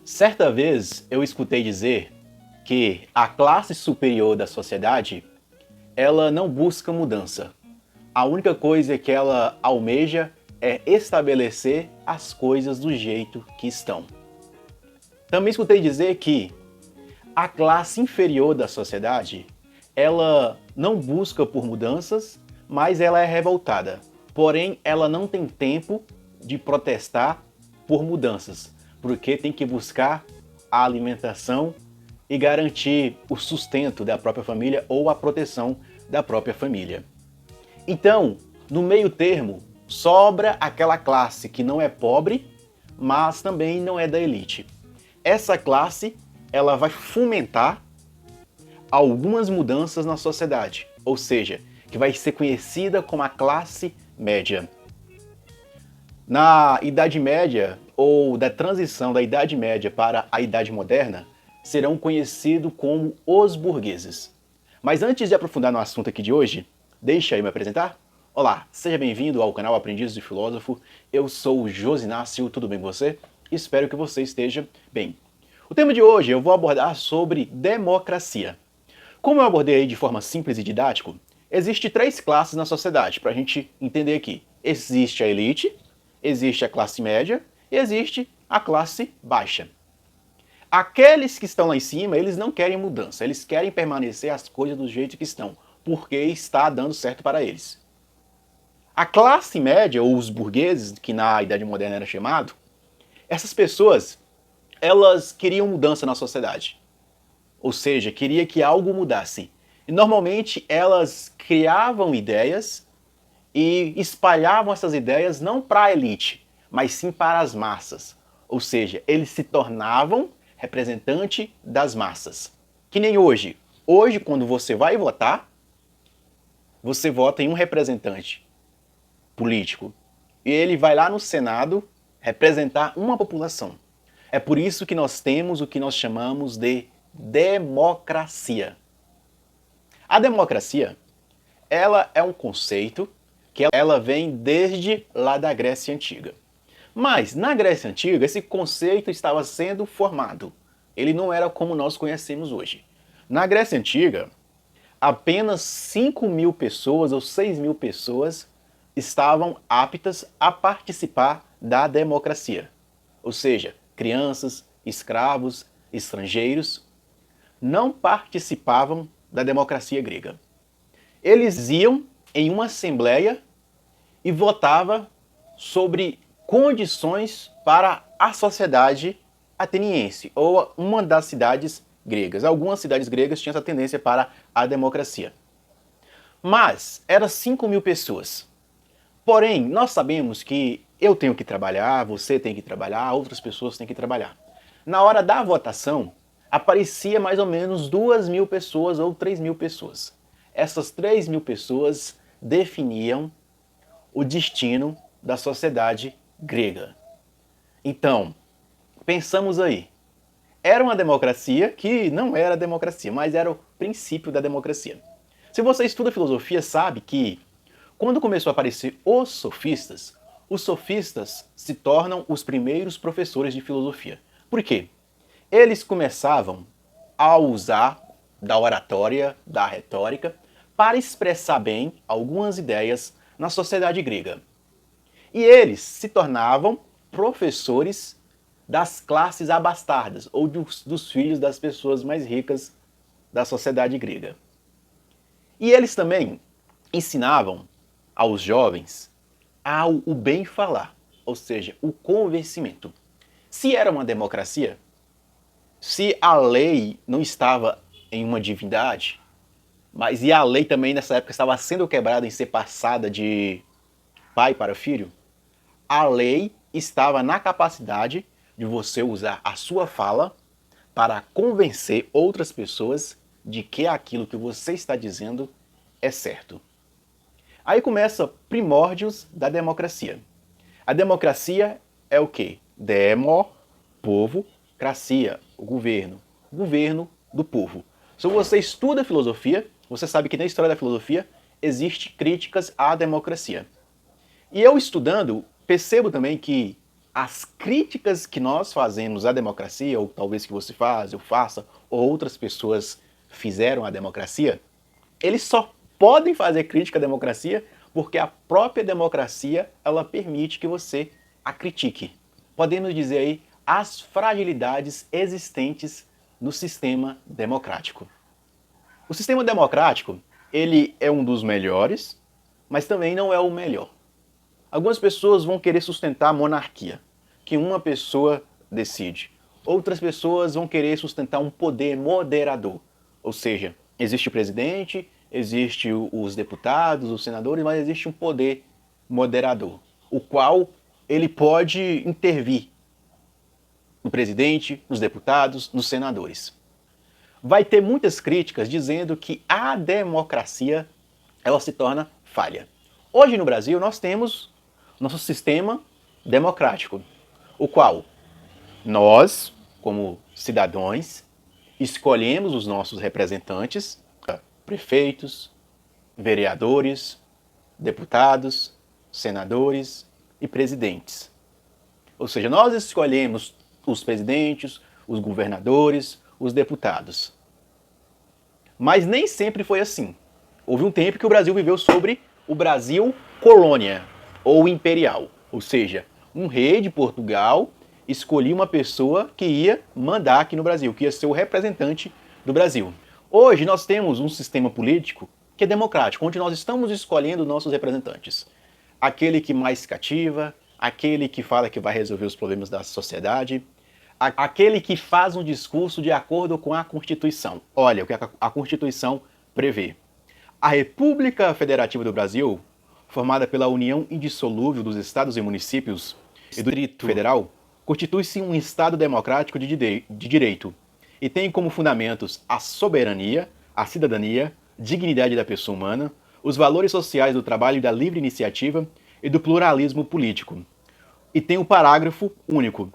Certa vez eu escutei dizer que a classe superior da sociedade, ela não busca mudança. A única coisa que ela almeja é estabelecer as coisas do jeito que estão. Também escutei dizer que a classe inferior da sociedade, ela não busca por mudanças, mas ela é revoltada. Porém, ela não tem tempo de protestar por mudanças, porque tem que buscar a alimentação e garantir o sustento da própria família ou a proteção da própria família. Então, no meio termo, sobra aquela classe que não é pobre, mas também não é da elite. Essa classe, ela vai fomentar algumas mudanças na sociedade, ou seja, que vai ser conhecida como a classe média. Na Idade Média, ou da transição da Idade Média para a Idade Moderna, serão conhecidos como os burgueses. Mas antes de aprofundar no assunto aqui de hoje, deixa eu me apresentar. Olá, seja bem-vindo ao canal Aprendiz de Filósofo. Eu sou o Josinácio, tudo bem com você? Espero que você esteja bem. O tema de hoje eu vou abordar sobre democracia. Como eu abordei aí de forma simples e didática, existem três classes na sociedade, para a gente entender aqui. Existe a elite, existe a classe média e existe a classe baixa. Aqueles que estão lá em cima, eles não querem mudança, eles querem permanecer as coisas do jeito que estão, porque está dando certo para eles. A classe média, ou os burgueses, que na Idade Moderna era chamado, essas pessoas, elas queriam mudança na sociedade. Ou seja, queria que algo mudasse. E normalmente elas criavam ideias e espalhavam essas ideias não para a elite, mas sim para as massas. Ou seja, eles se tornavam representante das massas. Que nem hoje. Hoje, quando você vai votar, você vota em um representante político. E ele vai lá no Senado representar uma população. É por isso que nós temos o que nós chamamos de democracia. A democracia, ela é um conceito que ela vem desde lá da Grécia Antiga. Mas na Grécia Antiga, esse conceito estava sendo formado. Ele não era como nós conhecemos hoje. Na Grécia Antiga, apenas 5.000 pessoas ou 6.000 pessoas estavam aptas a participar da democracia. Ou seja, crianças, escravos, estrangeiros não participavam da democracia grega. Eles iam em uma assembleia e votavam sobre condições para a sociedade ateniense, ou uma das cidades gregas. Algumas cidades gregas tinham essa tendência para a democracia. Mas eram 5.000 pessoas. Porém, nós sabemos que eu tenho que trabalhar, você tem que trabalhar, outras pessoas têm que trabalhar. Na hora da votação, aparecia mais ou menos 2.000 pessoas ou 3.000 pessoas. Essas 3.000 pessoas definiam o destino da sociedade grega. Então, pensamos aí. Era uma democracia que não era democracia, mas era o princípio da democracia. Se você estuda filosofia, sabe que quando começou a aparecer os sofistas se tornam os primeiros professores de filosofia. Por quê? Eles começavam a usar da oratória, da retórica, para expressar bem algumas ideias na sociedade grega. E eles se tornavam professores das classes abastardas, ou dos filhos das pessoas mais ricas da sociedade grega. E eles também ensinavam aos jovens o bem falar, ou seja, o convencimento. Se era uma democracia, se a lei não estava em uma divindade, mas e a lei também nessa época estava sendo quebrada em ser passada de pai para filho, a lei estava na capacidade de você usar a sua fala para convencer outras pessoas de que aquilo que você está dizendo é certo. Aí começa primórdios da democracia. A democracia é o quê? Demo, povo, cracia, o governo. Governo do povo. Se você estuda filosofia, você sabe que na história da filosofia existem críticas à democracia. E eu estudando, percebo também que as críticas que nós fazemos à democracia, ou talvez que você faz, eu faça, ou outras pessoas fizeram à democracia, eles só podem fazer crítica à democracia porque a própria democracia ela permite que você a critique. Podemos dizer aí as fragilidades existentes no sistema democrático. O sistema democrático, ele é um dos melhores, mas também não é o melhor. Algumas pessoas vão querer sustentar a monarquia, que uma pessoa decide. Outras pessoas vão querer sustentar um poder moderador, ou seja, existe o presidente, existe os deputados, os senadores, mas existe um poder moderador, o qual ele pode intervir no presidente, nos deputados, nos senadores. Vai ter muitas críticas dizendo que a democracia ela se torna falha. Hoje no Brasil nós temos nosso sistema democrático, o qual nós, como cidadãos, escolhemos os nossos representantes, prefeitos, vereadores, deputados, senadores e presidentes. Ou seja, nós escolhemos os presidentes, os governadores, os deputados. Mas nem sempre foi assim. Houve um tempo que o Brasil viveu sobre o Brasil colônia ou imperial. Ou seja, um rei de Portugal escolhia uma pessoa que ia mandar aqui no Brasil, que ia ser o representante do Brasil. Hoje nós temos um sistema político que é democrático, onde nós estamos escolhendo nossos representantes. Aquele que mais cativa, aquele que fala que vai resolver os problemas da sociedade, aquele que faz um discurso de acordo com a Constituição. Olha o que a Constituição prevê. A República Federativa do Brasil, formada pela união indissolúvel dos estados e municípios e do Distrito Federal, constitui-se um Estado democrático de direito e tem como fundamentos a soberania, a cidadania, dignidade da pessoa humana, os valores sociais do trabalho e da livre iniciativa e do pluralismo político. E tem o parágrafo único: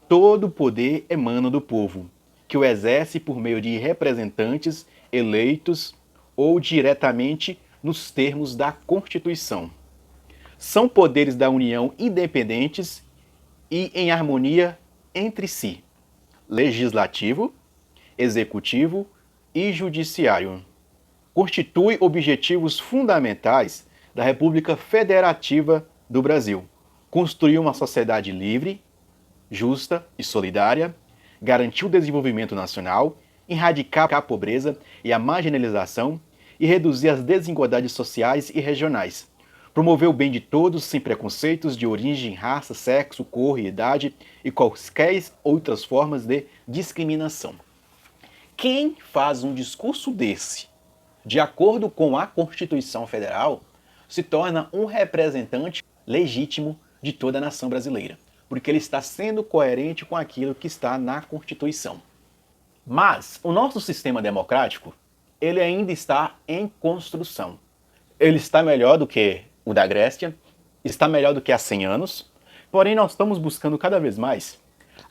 todo poder emana do povo, que o exerce por meio de representantes eleitos ou diretamente nos termos da Constituição. São poderes da União independentes e em harmonia entre si: legislativo, executivo e judiciário. Constitui objetivos fundamentais da República Federativa do Brasil: construir uma sociedade livre, justa e solidária, garantir o desenvolvimento nacional, erradicar a pobreza e a marginalização e reduzir as desigualdades sociais e regionais, promover o bem de todos sem preconceitos de origem, raça, sexo, cor e idade e quaisquer outras formas de discriminação. Quem faz um discurso desse, de acordo com a Constituição Federal, se torna um representante legítimo de toda a nação brasileira, porque ele está sendo coerente com aquilo que está na Constituição. Mas o nosso sistema democrático, ele ainda está em construção. Ele está melhor do que o da Grécia, está melhor do que há 100 anos, porém nós estamos buscando cada vez mais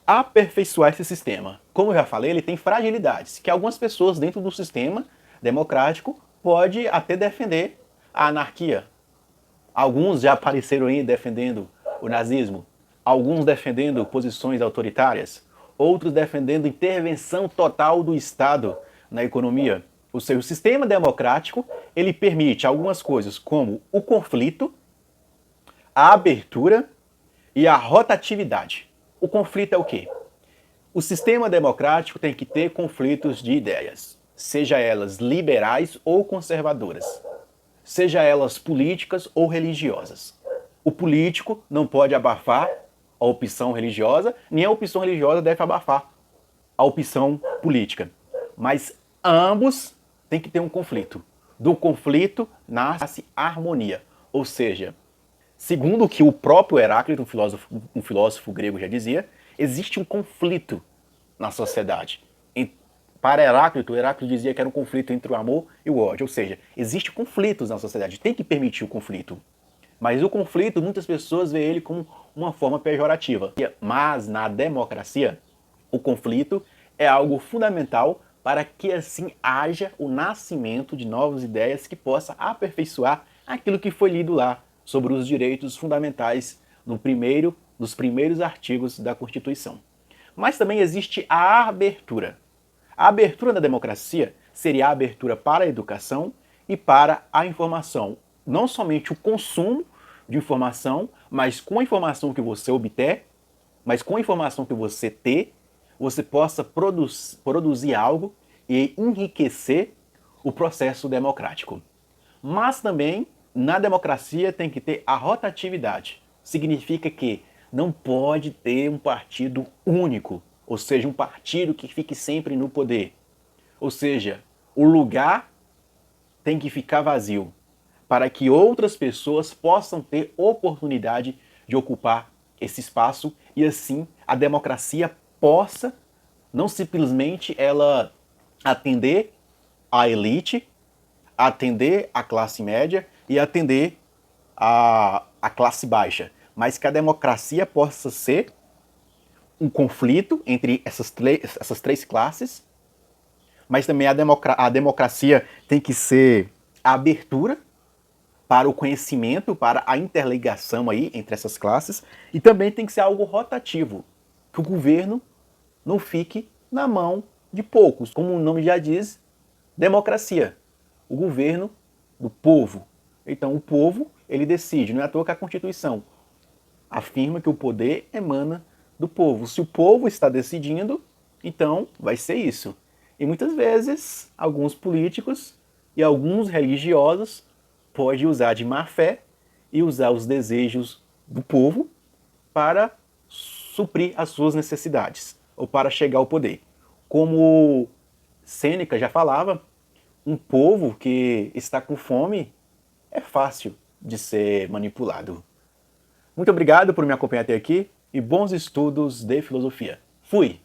aperfeiçoar esse sistema. Como eu já falei, ele tem fragilidades, que algumas pessoas dentro do sistema democrático podem até defender a anarquia. Alguns já apareceram aí defendendo o nazismo, alguns defendendo posições autoritárias, outros defendendo intervenção total do Estado na economia. Ou seja, o sistema democrático, ele permite algumas coisas como o conflito, a abertura e a rotatividade. O conflito é o quê? O sistema democrático tem que ter conflitos de ideias, seja elas liberais ou conservadoras, seja elas políticas ou religiosas. O político não pode abafar a opção religiosa, nem a opção religiosa deve abafar a opção política. Mas ambos têm que ter um conflito. Do conflito nasce harmonia. Ou seja, segundo o que o próprio Heráclito, um filósofo grego, já dizia, existe um conflito na sociedade. Para Heráclito dizia que era um conflito entre o amor e o ódio. Ou seja, existem conflitos na sociedade, tem que permitir o conflito. Mas o conflito, muitas pessoas veem ele como uma forma pejorativa. Mas na democracia, o conflito é algo fundamental para que assim haja o nascimento de novas ideias que possa aperfeiçoar aquilo que foi lido lá sobre os direitos fundamentais no primeiro nos primeiros artigos da Constituição. Mas também existe a abertura. A abertura da democracia seria a abertura para a educação e para a informação. Não somente o consumo de informação, mas com a informação que você obter, mas com a informação que você ter, você possa produzir algo e enriquecer o processo democrático. Mas também, na democracia, tem que ter a rotatividade. Significa que não pode ter um partido único, ou seja, um partido que fique sempre no poder. Ou seja, o lugar tem que ficar vazio, para que outras pessoas possam ter oportunidade de ocupar esse espaço e assim a democracia possa não simplesmente ela atender a elite, atender a classe média e atender a classe baixa, mas que a democracia possa ser um conflito entre essas três classes, mas também a democracia tem que ser a abertura para o conhecimento, para a interligação aí entre essas classes, e também tem que ser algo rotativo, que o governo não fique na mão de poucos. Como o nome já diz, democracia, o governo do povo. Então o povo, ele decide, não é à toa que a Constituição afirma que o poder emana do povo. Se o povo está decidindo, então vai ser isso. E muitas vezes, alguns políticos e alguns religiosos podem usar de má fé e usar os desejos do povo para suprir as suas necessidades ou para chegar ao poder. Como Sêneca já falava, um povo que está com fome é fácil de ser manipulado. Muito obrigado por me acompanhar até aqui e bons estudos de filosofia. Fui!